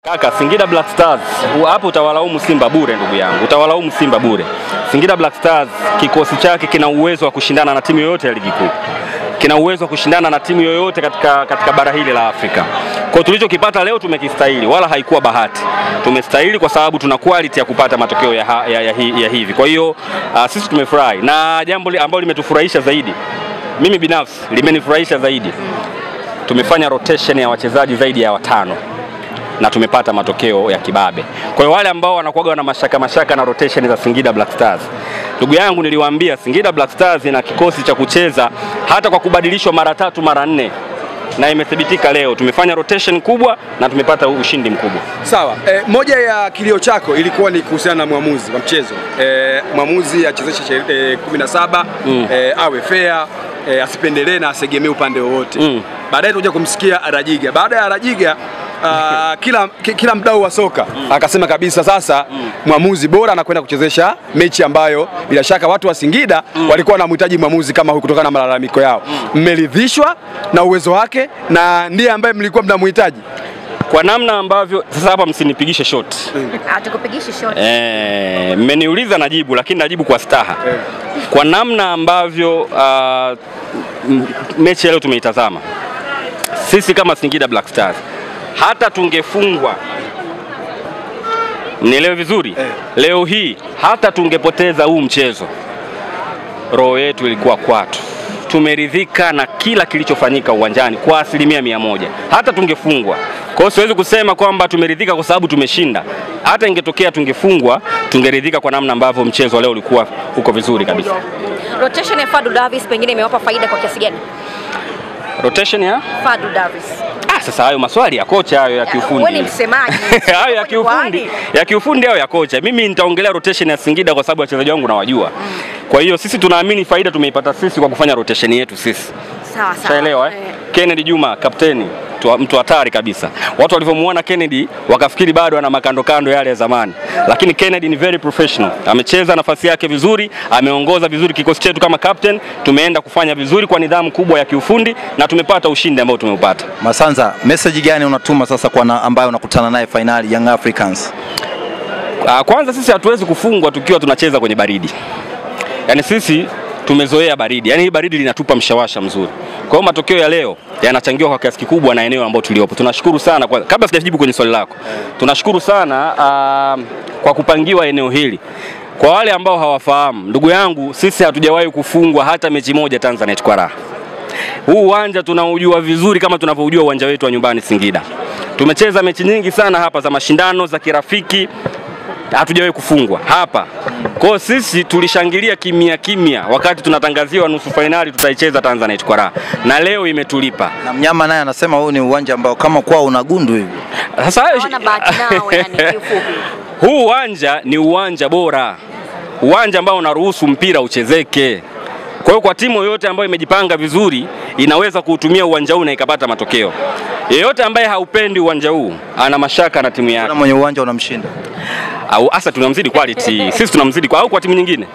Kaka, Singida Black Stars, hapo utawalaumu Simba bure ndugu yangu. Utawalaumu Simba bure. Singida Black Stars kikosi chake kina uwezo wa kushindana na timu yoyote ya ligi kuu. Kina uwezo wa kushindana na timu yoyote katika bara hili la Afrika. Kwa tulichokipata leo tumekistahili, wala haikuwa bahati. Tumestahili kwa sababu tuna quality ya kupata matokeo ya hivi. Kwa hiyo sisi tumefurahi. Na jambo ambalo limetufurahisha zaidi, mimi binafsi limenifurahisha zaidi, tumefanya rotation ya wachezaji zaidi ya 5 na tumepata matokeo ya kibabe. Kwa hiyo wale ambao wanakuwa na mashaka na rotation za Singida Black Stars, ndugu yangu, niliwaambia Singida Black Stars ina kikosi cha kucheza hata kwa kubadilishwa mara 3 mara 4, na imethibitika leo. Tumefanya rotation kubwa na tumepata ushindi mkubwa. Sawa. Moja ya kilio chako ilikuwa ni kuhusiana na muamuzi wa mchezo. Muamuzi achezeshe 17, awe fair, asipendelee na asegemee upande wowote. Baadaye tutakuja kumsikia Rajiga. Baada ya Rajiga kila mdau wa soka akasema kabisa sasa muamuzi bora anakwenda kuchezesha mechi ambayo bila shaka watu wa Singida walikuwa wanamhitaji muamuzi kama huyu kutokana na malalamiko yao. Mmeridhishwa na uwezo wake na ndiye ambaye mlikuwa mnamhitaji? Kwa namna ambavyo sasa hapa msinipigishe shot. Tukupigishe shot. Mmeniuliza najibu, lakini najibu kwa staha. Kwa namna ambavyo mechi leo tumeitazama, sisi kama Singida Black Stars hata tungefungwa, nielewe vizuri, leo hii hata tungepoteza huu mchezo, roho yetu ilikuwa kwatu. Tumeridhika na kila kilichofanyika uwanjani kwa 100%. Hata tungefungwa. Kwa hiyo siwezi kusema kwamba tumeridhika kwa sababu tumeshinda. Hata ingetokea tungefungwa, tungeridhika kwa namna ambavyo mchezo leo ulikuwa uko vizuri kabisa. Rotation ya Fadlu Davis pengine imewapa faida kwa kiasi gani? Rotation ya Fadlu Davis. Sasa hayo maswali ya kocha, hayo ya kiufundi. Wewe ni msemaji. Hayo ya kiufundi. Ya kiufundi hayo ya kocha. Mimi nitaongelea rotation ya Singida kwa sababu wachezaji wangu nawajua. Kwa hiyo sisi tunaamini faida tumeipata sisi kwa kufanya rotation yetu sisi. Sawa sawa. Shaelewa Kennedy Juma kapteni, mtu hatari kabisa. Watu walivyomuona Kennedy wakafikiri bado ana makando yale ya zamani. Lakini Kennedy ni very professional. Amecheza nafasi yake vizuri, ameongoza vizuri kikosi chetu kama captain. Tumeenda kufanya vizuri kwa nidhamu kubwa ya kiufundi na tumepata ushindi ambao tumeupata. Masanza, message gani unatuma sasa kwa ambaye unakutana naye finali Young Africans? Kwanza sisi hatuwezi kufungwa tukiwa tunacheza kwenye baridi. Yaani sisi tumezoea baridi. Yaani hii baridi linatupa mshawasha mzuri. Kwa hiyo matokeo ya leo yanachangiwa kwa kiasi kikubwa na eneo ambalo tuliopo. Tunashukuru sana kabla sijajibu kwenye swali lako. Tunashukuru sana kwa kupangiwa eneo hili. Kwa wale ambao hawafahamu, ndugu yangu, sisi hatujawahi kufungwa hata mechi moja Tanzanite kwa raha. Huu uwanja tunaujua vizuri kama tunavyojua uwanja wetu wa nyumbani Singida. Tumecheza mechi nyingi sana hapa za mashindano za kirafiki, hatujawahi kufungwa hapa. Kwa hiyo sisi tulishangilia kimya wakati tunatangaziwa nusu finali tutaicheza Tanzanite kwa raha. Na leo imetulipa. Na mnyama naye anasema huu ni uwanja ambao kama kwao una gundu hivi. Sasa hawana bahati nao yani kifupi. Huu uwanja ni uwanja bora. Uwanja ambao unaruhusu mpira uchezeke. Kwa hiyo kwa timu yoyote ambayo imejipanga vizuri inaweza kuutumia uwanja huu na ikapata matokeo. Yeyote ambaye haupendi uwanja huu ana mashaka na timu yake. Kuna mwenye uwanja unamshinda. Au asa tunamzidi quality. Sisi tunamzidi kwa timu nyingine.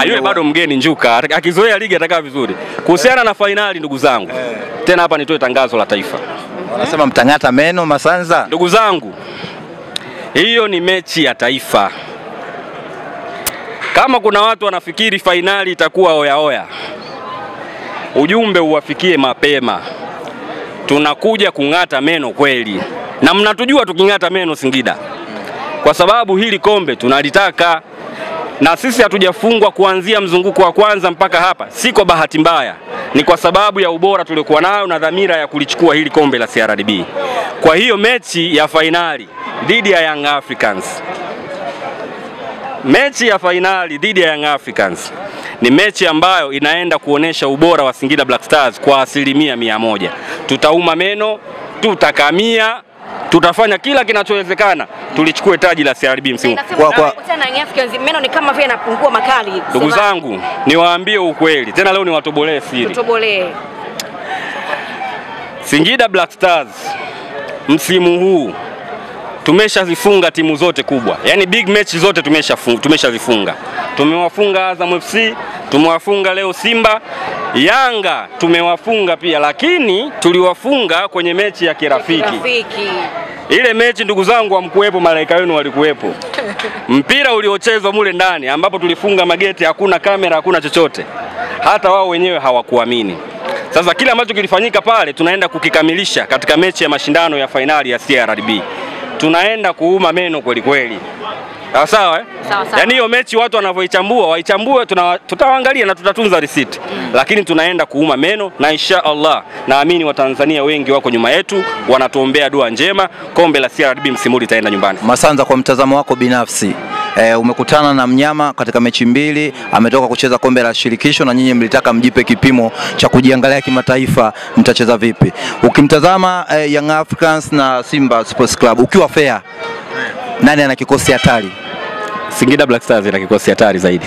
Yule bado mgeni Njuka, akizoea ligi atakaa vizuri. Kuhusiana na finali ndugu zangu. Tena hapa nitoe tangazo la taifa. Wanasema mtangata meno Masanza. Ndugu zangu, hiyo ni mechi ya taifa. Kama kuna watu wanafikiri finali itakuwa oya, ujumbe uwafikie mapema. Tunakuja kung'ata meno kweli. Na mnatujua tuking'ata meno Singida. Kwa sababu hili kombe tunalitaka. Na sisi hatujafungwa kuanzia mzunguko wa kwanza mpaka hapa. Si kwa bahati mbaya. Ni kwa sababu ya ubora tuliokuwa nayo na dhamira ya kulichukua hili kombe la CRDB. Kwa hiyo mechi ya finali dhidi ya Young Africans. Mechi ya finali dhidi ya Young Africans ni mechi ambayo inaenda kuonesha ubora wa Singida Black Stars kwa 100%. Tutauma meno, tutakamia, tutafanya kila kinachowezekana tulichukue taji la CRDB msimu. Meno ni kama vile yanapungua makali. Ndugu zangu, niwaambie ukweli. Tena leo niwatobolee siri. Tutobolee. Singida Black Stars msimu huu tumeshazifunga timu zote kubwa. Yaani big match zote tumeshazifunga. Tumewafunga Azam FC, tumewafunga leo Simba. Yanga tumewafunga pia, lakini tuliwafunga kwenye mechi ya kirafiki. Ile mechi ndugu zangu hamkuwepo, malaika wenu walikuwepo. Mpira uliochezwa mule ndani ambapo tulifunga mageti, hakuna kamera, hakuna chochote. Hata wao wenyewe hawakuamini. Sasa kile ambacho kilifanyika pale tunaenda kukikamilisha katika mechi ya mashindano ya fainali ya CRDB. Tunaenda kuuma meno kweli kweli. Sawa eh? Sawa. Yaani hiyo mechi watu wanavyoichambua, waichambue, tutaangalia na tutatunza receipt. Lakini tunaenda kuuma meno na insha Allah naamini Watanzania wengi wako nyuma yetu, wanatuombea dua njema, kombe la CRDB msimu litaenda nyumbani. Masanza, kwa mtazamo wako binafsi, umekutana na mnyama katika mechi mbili, ametoka kucheza kombe la shirikisho na nyinyi mlitaka mjipe kipimo cha kujiangalia kimataifa, mtacheza vipi? Ukimtazama Young Africans na Simba Sports Club, ukiwa fair, nani ana kikosi hatari? Singida Black Stars ina kikosi hatari zaidi.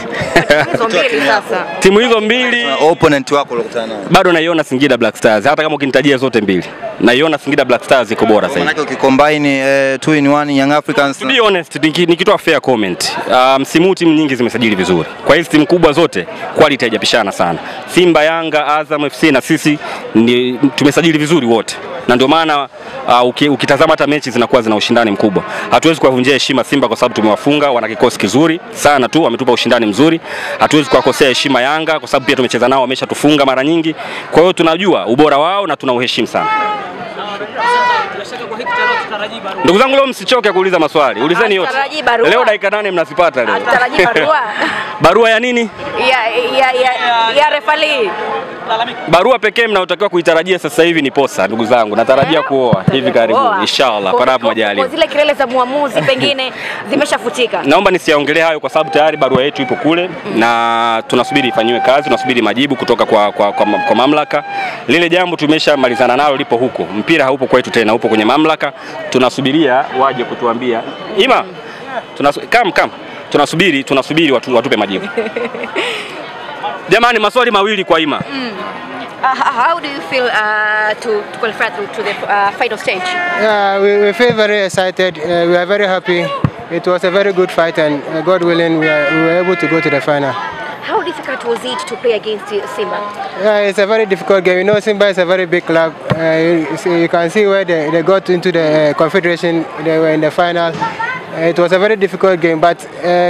Timu hizo mbili opponent wako ulikutana nao. Bado naiona Singida Black Stars, hata kama ukinitajia zote mbili. Naiona Singida Black Stars iko bora zaidi. Maana ukicombine 2 in 1 Young Africans. To be honest, nikitoa fair comment, msimu timu nyingi zimesajili vizuri. Kwa hizo timu kubwa zote quality haijapishana sana. Simba, Yanga, Azam FC na sisi tumesajili vizuri wote. Na ndio maana ukitazama hata mechi zinakuwa zina ushindani mkubwa. Hatuwezi kuwavunjia heshima Simba kwa sababu tumewafunga, wana kikosi kizuri sana tu, wametupa ushindani mzuri. Hatuwezi kuwakosea heshima Yanga kwa sababu pia tumecheza nao, wameshatufunga mara nyingi. Kwa hiyo tunajua ubora wao na tunauheshimu sana. Ndugu zangu, leo msichoke kuuliza maswali. Ulizeni yote. Leo dakika 8 mnazipata leo. Tutaraji barua. Barua ya nini? Ya refali. Barua pekee mnayotakiwa kuitarajia sasa hivi ni posa, ndugu zangu. Natarajia kuoa hivi karibuni inshallah, panapo majaliwa. Zile kelele za muamuzi pengine zimeshafutika. Naomba nisiaongelee hayo kwa sababu tayari barua yetu ipo kule na tunasubiri ifanywe kazi, tunasubiri majibu kutoka kwa mamlaka. Lile jambo tumeshamalizana nalo, lipo huko. Mpira haupo kwetu tena, upo kwenye mamlaka. Tunasubiria waje kutuambia. Ima, tunasubiri watupe majibu. Jamani, maswali mawili kwa Ima. How do you feel to qualify to the final stage? We feel very excited. We are very happy. It was a very good fight, and God willing, we were able to go to the final. How difficult was it to play against Simba? It's a very difficult game. You know, Simba is a very big club. You can see where they got into the Confederation. They were in the final. It was a very difficult game, but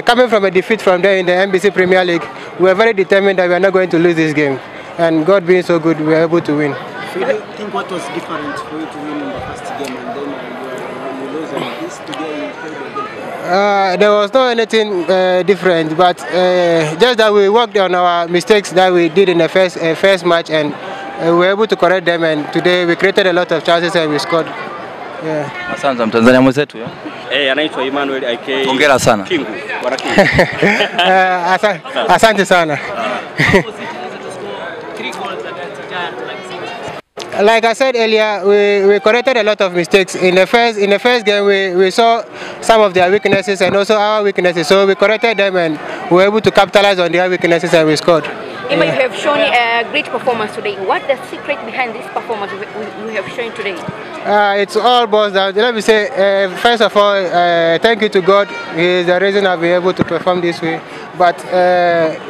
coming from a defeat from there in the NBC Premier League, we were very determined that we are not going to lose this game. And God being so good, we were able to win. So do you think what was different for you to win in the first game and then you lose on this today? There was not anything different, but just that we worked on our mistakes that we did in the first match, and we were able to correct them, and today we created a lot of chances and we scored. Yeah. Asante Mtanzania mwenzetu ya. Anaitwa Emmanuel IK. Hongera sana. Kingu. Asante sana. Like I said earlier, we corrected a lot of mistakes. In the first game, we saw some of their weaknesses and also our weaknesses. So we corrected them and we were able to capitalize on their weaknesses and we scored. Ima, you have shown a great performance today. What's the secret behind this performance you have shown today? It's all boils down. Let me say, first of all, thank you to God. He is the reason I've been able to perform this way. But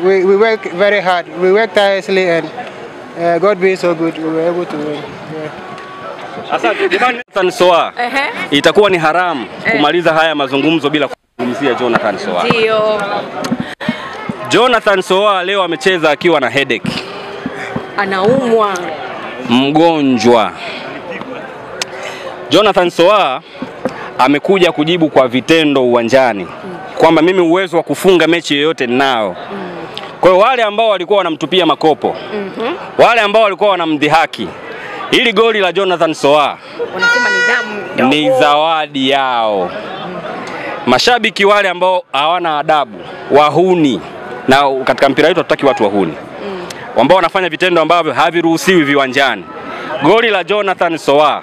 we work very hard. We work tirelessly, and God being so good, we were able to win. Asante. Jonathan Soa. Itakuwa ni haramu kumaliza haya mazungumzo bila kuzungumzia Jonathan Soa. Ndio. Jonathan Soa leo amecheza akiwa na headache. Anaumwa. Mgonjwa. Jonathan Soa amekuja kujibu kwa vitendo uwanjani kwamba mimi uwezo wa kufunga mechi yoyote ninao. Kwa hiyo wale ambao walikuwa wanamtupia makopo, wale ambao walikuwa wanamdhihaki, ili goli la Jonathan Soa wanasema ni zawadi yao. Mashabiki wale ambao hawana adabu, wahuni, na katika mpira wetu hatutaki watu wahuni, ambao wanafanya vitendo ambavyo haviruhusiwi viwanjani. Goli la Jonathan Soa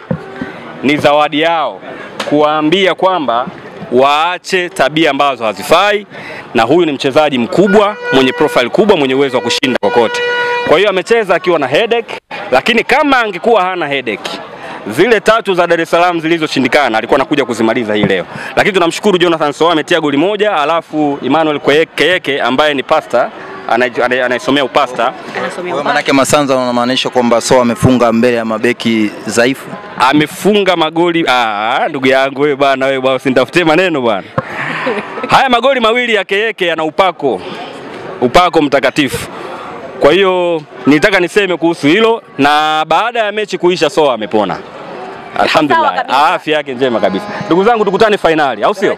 ni zawadi yao kuwaambia kwamba waache tabia ambazo hazifai, na huyu ni mchezaji mkubwa, mwenye profile kubwa, mwenye uwezo wa kushinda kokote. Kwa hiyo amecheza akiwa na headache, lakini kama angekuwa hana headache, zile 3 za Dar es Salaam zilizoshindikana alikuwa anakuja kuzimaliza hii leo. Lakini tunamshukuru Jonathan Soa ametia goli moja, alafu Emmanuel Keyeke ambaye ni pasta anayesomea upasta. Kwa maana yake Masanza unamaanisha kwamba Soa amefunga mbele ya mabeki dhaifu? Amefunga magoli ndugu yangu wewe bwana usinitafutie maneno bwana. Haya magoli mawili yake yake yana upako mtakatifu. Kwa hiyo nitaka niseme kuhusu hilo, na baada ya mechi kuisha Soa amepona. Alhamdulillah. Afya yake njema kabisa. Ndugu zangu tukutane finali, au sio?